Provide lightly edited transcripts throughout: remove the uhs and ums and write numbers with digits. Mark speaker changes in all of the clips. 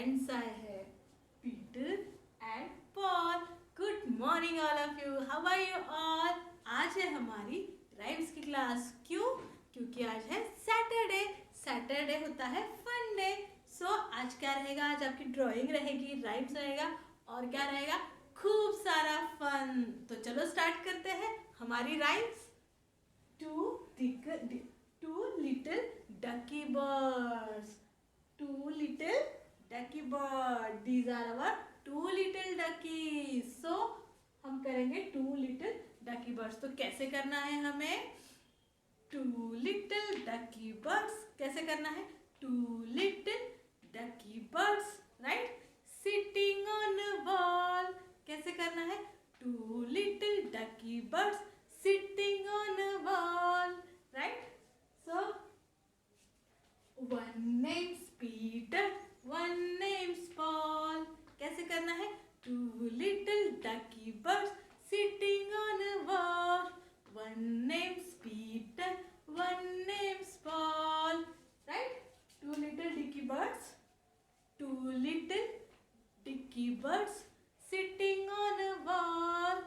Speaker 1: Friends आए हैं, Peter and Paul. Good morning all of you, how are you all. आज है हमारी राइम्स की क्लास। क्यों? क्योंकि आज है सैटरडे। सैटरडे होता है फन डे। सो आज क्या रहेगा? आज आपकी ड्राइंग रहेगी, राइम्स रहेगा और क्या रहेगा? खूब सारा फन। तो चलो स्टार्ट करते हैं हमारी rhymes. Two little ducky birds. Two little ducky bird. These are our two little duckies. So हम करेंगे two little ducky birds. तो कैसे करना है हमें? Two little ducky birds. कैसे करना है? Two little ducky birds. Right? Sitting on a wall. कैसे करना है? Two little ducky birds sitting on a wall. Right? So one name's Peter, one name's Paul. कैसे करना है? Two little ducky birds sitting on a wall. One name's Peter, one name's Paul. Right? Two little dicky birds. Two little dicky birds sitting on a wall.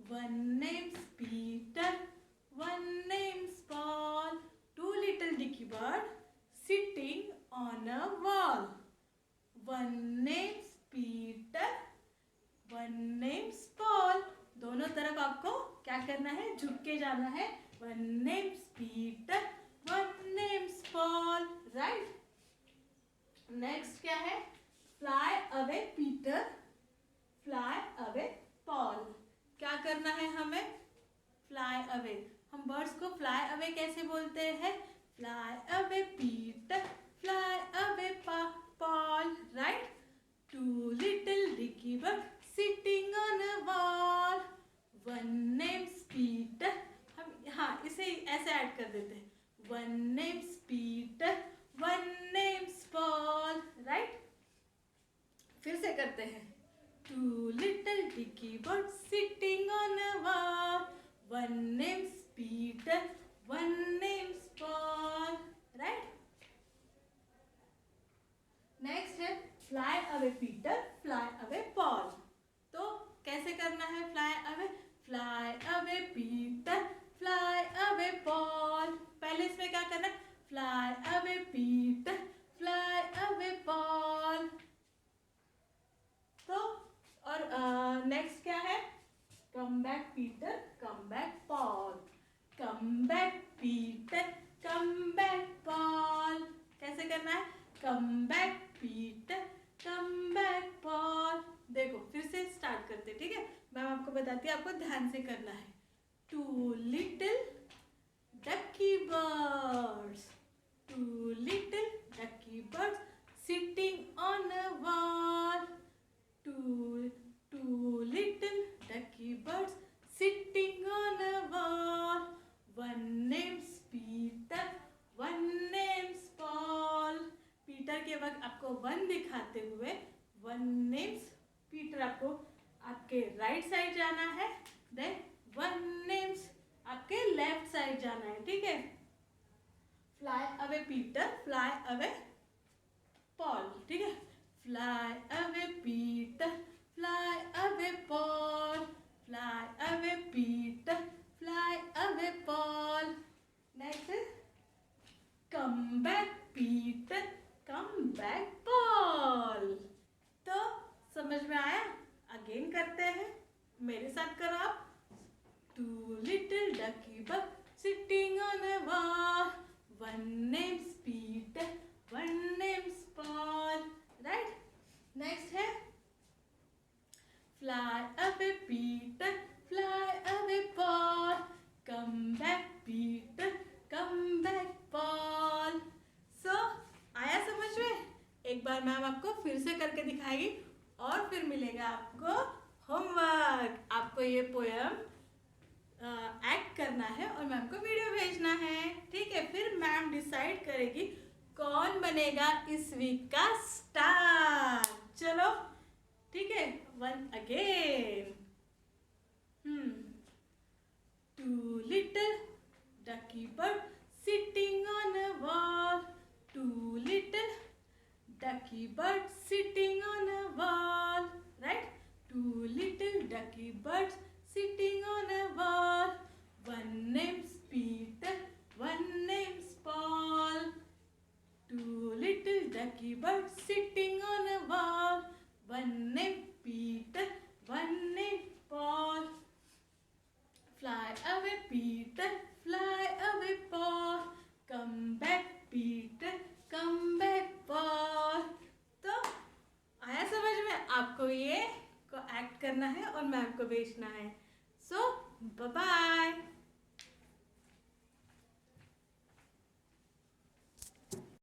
Speaker 1: One name's Peter, one name's Paul. Two little dicky bird sitting on a wall. One name's Peter, one name's Paul. दोनों तरफ आपको क्या करना है? झुक के जाना है. One name's Peter, one name's Paul. Right? Next क्या है? Fly away Peter, fly away Paul. क्या करना है हमें? Fly away. हम बर्ड्स को फ्लाई अवे कैसे बोलते हैं? Fly away Peter, fly away Paul. Right? Two little dicky bird sitting on a wall. One names Peter. हम इसे ऐसे ऐड कर देते हैं. One names Peter, one names Paul. Right? फिर से करते हैं. Two little dicky birds sitting on a wall. One name's Peter, one name's Paul. Right? Next है fly away Peter, fly away Paul. तो कैसे करना है fly away? Fly away Peter, fly away Paul. पहले इसमें क्या करना है? Fly away Peter, fly away Paul. तो और नेक्स्ट क्या है? Come back Peter, come back Paul. Come back Peter, come back Paul. कैसे करना है? Come back Peter, come back Paul. देखो फिर से स्टार्ट करते. ठीक है, मैम आपको बताती है, आपको ध्यान से करना है. Two little ducky birds. Two little ducky birds sitting on a wall. Two little ducky birds sitting on a wall. One name's Peter, one name's Paul. Peter के वक्त आपको वन दिखाते हुए वन नेम्स पीटर आपको आपके right side जाना है. Then one names आपके लेफ्ट साइड जाना है. ठीक है? Fly away Peter, fly away Paul. ठीक है? Fly away Peter, fly away Paul. Fly away Peter, fly away Paul. Next is come back Peter, come back Paul. तो समझ में आया? अगेन करते हैं, मेरे साथ करो आप. Two little ducky birds sitting on a wall. One name's Peter, one name's Paul. Right? Next है fly away Peter, fly away Paul. Come back Peter, come back Paul. So आया समझ में? एक बार मैम आपको फिर से करके दिखाएगी और फिर मिलेगा आपको होमवर्क. आपको ये पोयम एक्ट करना है और मैम को वीडियो भेजना है. ठीक है? फिर मैम डिसाइड करेगी कौन बनेगा इस वीक का स्टार. चलो ठीक है, one again. Two little ducky bird sitting on a wall. Two little ducky bird sitting on a wall. Right? Two little ducky birds sitting on a wall. One name's Peter, one name's Paul. Two little ducky birds sitting on a wall. One named Peter, one named Paul. Fly away, Peter, fly away, Paul. Come back, Peter, come back, Paul. तो आया समझ में? आपको ये को act करना है और मैम को बेचना है. सो बाय बाय.